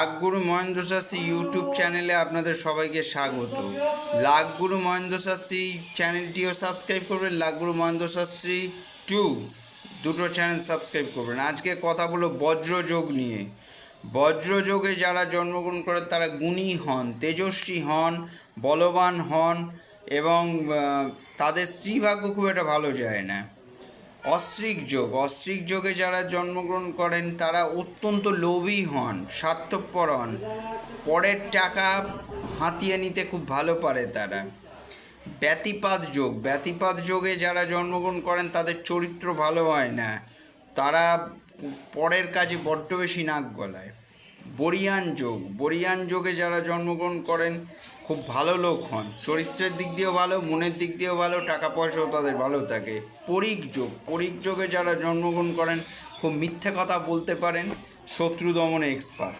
লাখগুরু Mahendra Shastri YouTube চ্যানেলে আপনাদের সবাইকে স্বাগত। লাখগুরু মহেন্দ্র শাস্ত্রী চ্যানেলটিও সাবস্ক্রাইব করবেন, লাখগুরু মহেন্দ্র শাস্ত্রী 2 দুটো চ্যানেল সাবস্ক্রাইব করবেন। আজকে কথা বলো বজ্রযোগ নিয়ে। বজ্রযোগে যারা জন্মগ্রহণ করে তারা গুণী হন, তেজস্বী হন, বলবান হন এবং তাদের স্ত্রীভাগ্য খুব একটা ভালো যায় না। অশ্রিক যোগে যারা জন্মগ্রহণ করেন তারা অত্যন্ত লোভী হন, স্বার্থপর হন, পরের টাকা হাতিয়ে নিতে খুব ভালো পারে তারা। ব্যতিপাত যোগে যারা জন্মগ্রহণ করেন তাদের চরিত্র ভালো হয় না, তারা পরের কাজে বড্ড বেশি নাক গলায়। বরিয়ান যোগে যারা জন্মগ্রহণ করেন খুব ভালো লোক হন, চরিত্রের দিক দিয়েও ভালো, মনের দিক দিয়েও ভালো, টাকা পয়সাও তাদের ভালো থাকে। পরিক যোগে যারা জন্মগ্রহণ করেন খুব মিথ্যে কথা বলতে পারেন, শত্রু দমনে এক্সপার্ট।